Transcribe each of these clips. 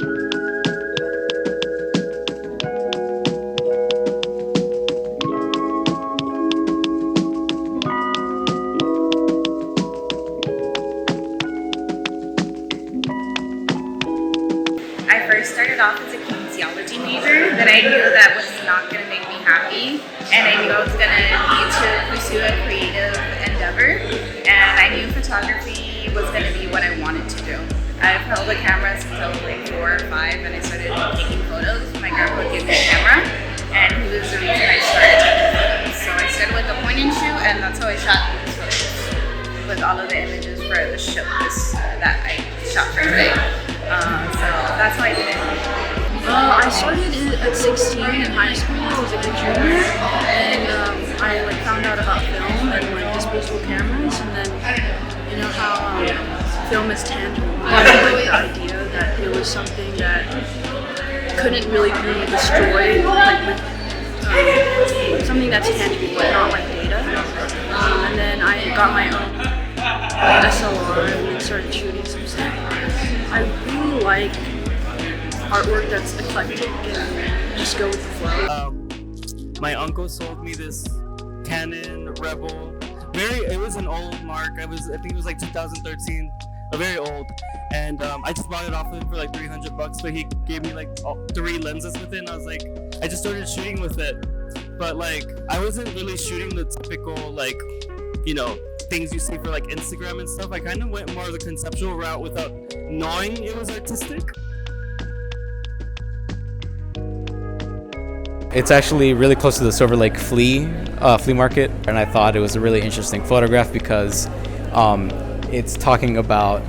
I first started off as a kinesiology major, that I knew that was not going to make me happy, and I knew I was going to need to pursue a creative endeavor, and I knew photography was going to be what I wanted to do. I've held a camera since I was like 4 or 5, and I started taking photos. My grandpa would give me a camera, and he was the reason I started taking photos. So I started with a point and shoot, and that's how I shot these photos, with all of the images for the show that I shot for today. So that's how I did it. I started at 16 in high school. I was like a junior, and I found out about film and disposable cameras, and then how film is tangible. I like the idea that it was something that couldn't really be destroyed, with something that's tangible, but not like data. And then I got my own SLR and started shooting some stuff. I really like artwork that's eclectic and just go with the flow. My uncle sold me this Canon Rebel. It was an old mark. I think it was like 2013, very old. And I just bought it off of him for like $300, but he gave me like 3 lenses with it, and I was like, I just started shooting with it. But I wasn't really shooting the typical things you see for Instagram and stuff. I kind of went more of the conceptual route without knowing it was artistic. It's actually really close to the Silver Lake flea market, and I thought it was a really interesting photograph because it's talking about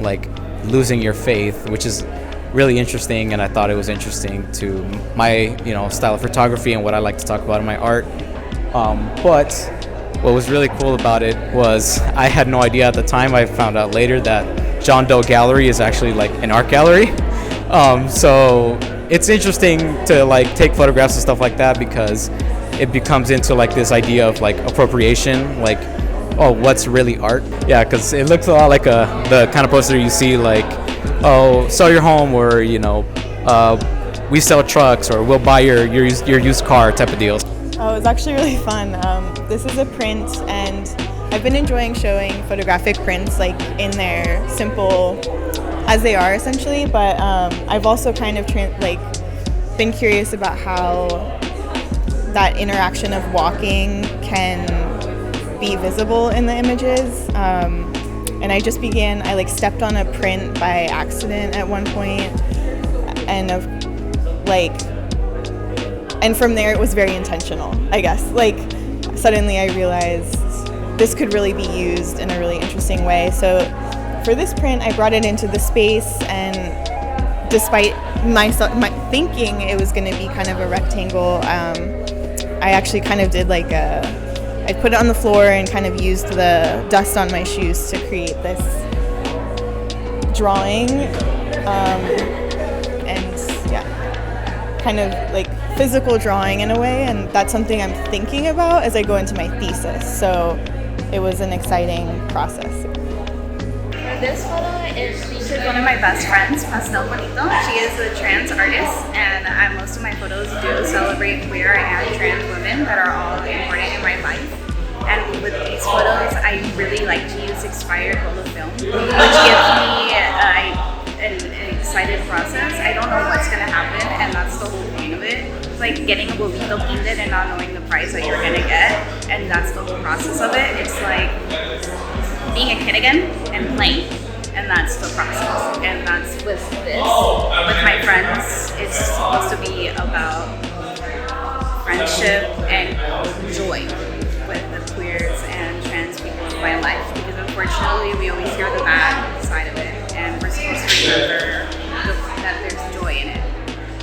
losing your faith, which is really interesting, and I thought it was interesting to my style of photography and what I like to talk about in my art. But what was really cool about it was I had no idea at the time. I found out later that John Doe Gallery is actually an art gallery. So it's interesting to take photographs and stuff like that because it becomes into this idea of appropriation, oh, what's really art? Yeah, because it looks a lot like the kind of poster you see oh, sell your home, or we sell trucks, or we'll buy your used car type of deals. Oh, it was actually really fun. This is a print, and I've been enjoying showing photographic prints in their simple as they are essentially, but I've also kind of been curious about how that interaction of walking can be visible in the images. And I just began, I stepped on a print by accident at one point, and and from there it was very intentional, I guess. Suddenly I realized this could really be used in a really interesting way. So for this print, I brought it into the space, and despite my thinking it was going to be kind of a rectangle, I actually kind of did I put it on the floor and kind of used the dust on my shoes to create this drawing, and yeah, kind of physical drawing in a way, and that's something I'm thinking about as I go into my thesis. So it was an exciting process. This photo is featured one of my best friends, Pastel Bonito. She is a trans artist, and most of my photos do celebrate queer and trans women that are all important in my life. And with these photos, I really like to use expired roll of film, which gives me an excited process. I don't know what's going to happen, and that's the whole point of it. It's like getting a burrito kinded and not knowing the price that you're going to get, and that's the whole process of it. It's like being a kid again and playing, and that's the process. And that's with this. With my friends, it's supposed to be about friendship and joy with the queers and trans people in my life, because unfortunately we always hear the bad side of it, and we're supposed to remember that there's joy in it.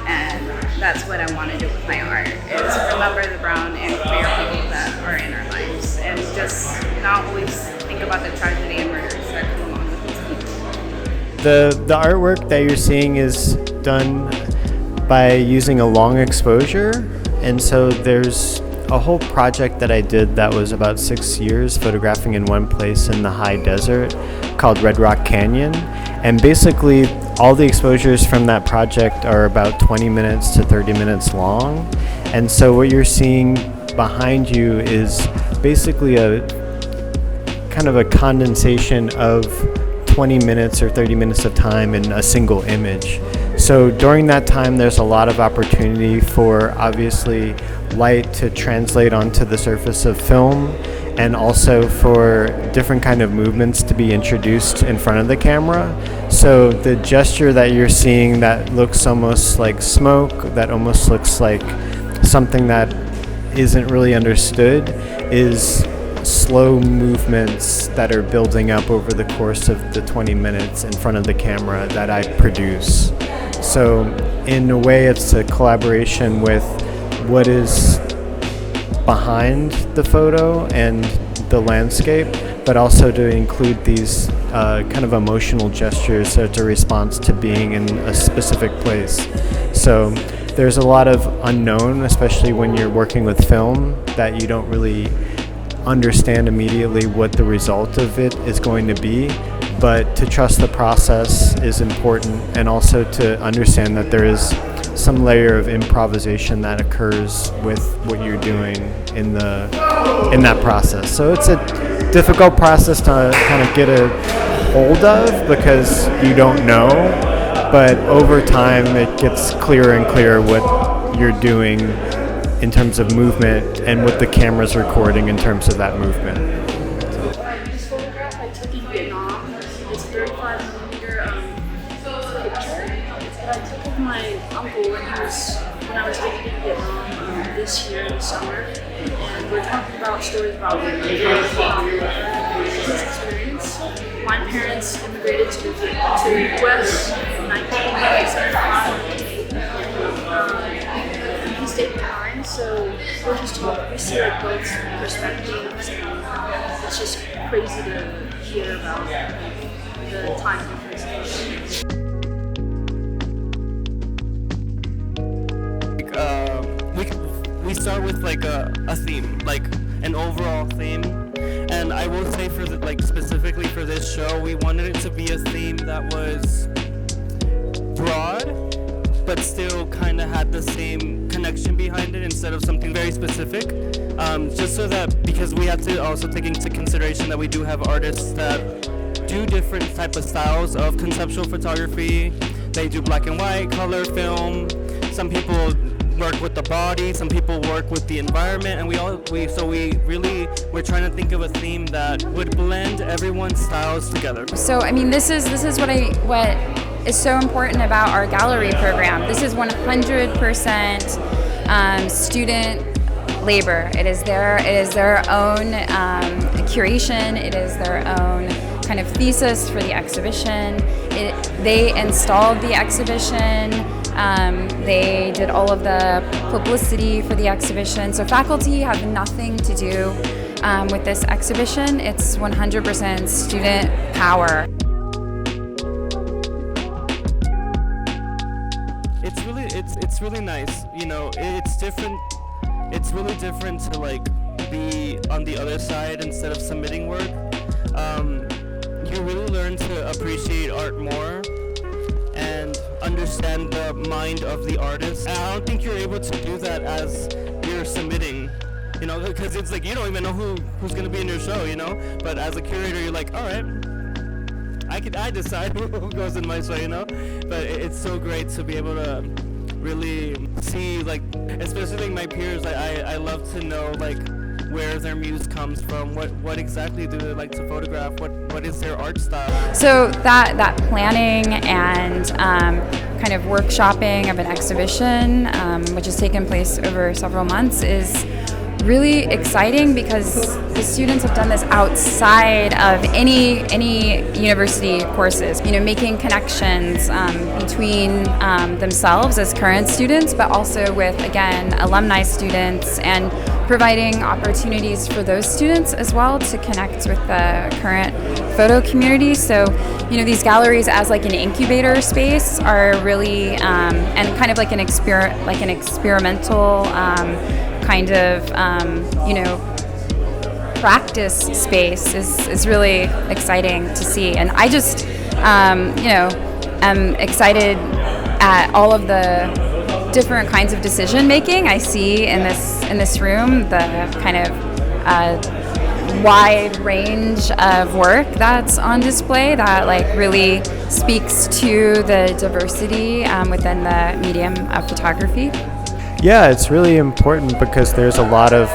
And that's what I want to do with my art, is remember the brown and queer people that are in our lives, and just not always think about the tragedy and murders that come along with these people. The artwork that you're seeing is done by using a long exposure, and so there's a whole project that I did that was about 6 years photographing in one place in the high desert called Red Rock Canyon, and basically all the exposures from that project are about 20 minutes to 30 minutes long. And so what you're seeing behind you is basically a kind of a condensation of 20 minutes or 30 minutes of time in a single image. So during that time, there's a lot of opportunity for obviously light to translate onto the surface of film, and also for different kind of movements to be introduced in front of the camera. So the gesture that you're seeing that looks almost like smoke, that almost looks like something that isn't really understood, is slow movements that are building up over the course of the 20 minutes in front of the camera that I produce. So in a way, it's a collaboration with what is behind the photo and the landscape, but also to include these kind of emotional gestures as a response to being in a specific place. So there's a lot of unknown, especially when you're working with film, that you don't really understand immediately what the result of it is going to be. But to trust the process is important, and also to understand that there is some layer of improvisation that occurs with what you're doing in that process. So it's a difficult process to kind of get a hold of because you don't know, but over time it gets clearer and clearer what you're doing in terms of movement and what the camera's recording in terms of that movement. This photograph I took in Vietnam, it's a 35 millimeter picture that I took of my uncle when I was living in Vietnam this year in the summer. And we're talking about stories about his experience. My parents immigrated to the US in 1975. He stayed behind, so we're just talking. We see like both perspectives, and it's just crazy to hear about the time differences. We start with like a theme, like an overall theme, and I will say for specifically for this show, we wanted it to be a theme that was broad, but still kind of had the same connection behind it instead of something very specific. Just so that, because we have to also take into consideration that we do have artists that do different type of styles of conceptual photography. They do black and white, color, film. Some people work with the body, some people work with the environment, and we're trying to think of a theme that would blend everyone's styles together. So I mean, this is what is so important about our gallery program. This is 100% student labor. It is their own curation. It is their own kind of thesis for the exhibition. They installed the exhibition. They did all of the publicity for the exhibition. So faculty have nothing to do with this exhibition. It's 100% student power. It's really nice. You know, it's different. It's really different to be on the other side instead of submitting work. You really learn to appreciate art more and understand the mind of the artist. And I don't think you're able to do that as you're submitting, you know, because it's like you don't even know who's gonna be in your show, you know. But as a curator, you're like, all right, I decide who goes in my show, you know. But it's so great to be able to really see, especially my peers. I love to know where their muse comes from, what exactly do they like to photograph, what is their art style. So that planning and kind of workshopping of an exhibition, which has taken place over several months, is really exciting because the students have done this outside of any university courses, you know, making connections between themselves as current students, but also with, again, alumni students, and providing opportunities for those students as well to connect with the current photo community. So, you know, these galleries as an incubator space are really, and kind of like an experimental kind of, practice space is really exciting to see. And I just, am excited at all of the different kinds of decision making I see in this room, the kind of wide range of work that's on display that like really speaks to the diversity within the medium of photography. Yeah, it's really important because there's a lot of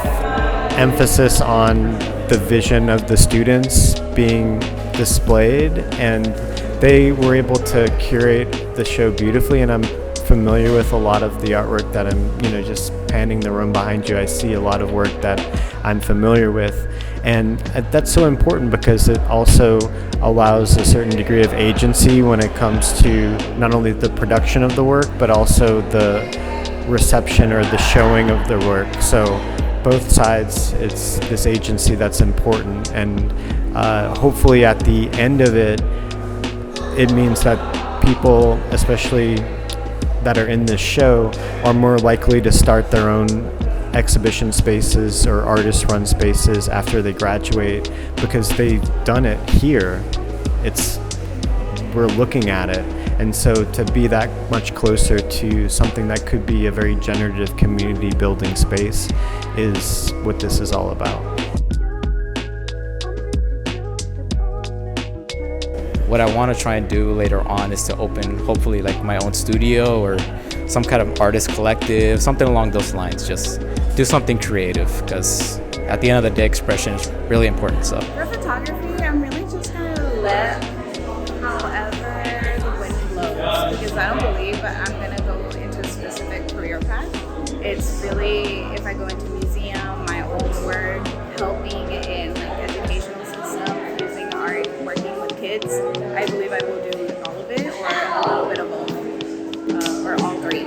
emphasis on the vision of the students being displayed, and they were able to curate the show beautifully, and I'm familiar with a lot of the artwork that I'm, just panning the room behind you. I see a lot of work that I'm familiar with, and that's so important because it also allows a certain degree of agency when it comes to not only the production of the work, but also the reception or the showing of the work. So both sides, it's this agency that's important, and hopefully at the end of it, it means that people, especially that are in this show, are more likely to start their own exhibition spaces or artist-run spaces after they graduate because they've done it here. We're looking at it, and so to be that much closer to something that could be a very generative community building space is what this is all about. What I want to try and do later on is to open, hopefully, like my own studio or some kind of artist collective, something along those lines. Just do something creative, because at the end of the day, expression is really important. So for photography, I'm really just gonna let however the wind blows, because I don't believe I'm gonna go into a specific career path. It's really, if I go into museum, my own work, helping in like educational system, using art, working with kids, I believe I will do all of it or a little bit of both, or all three.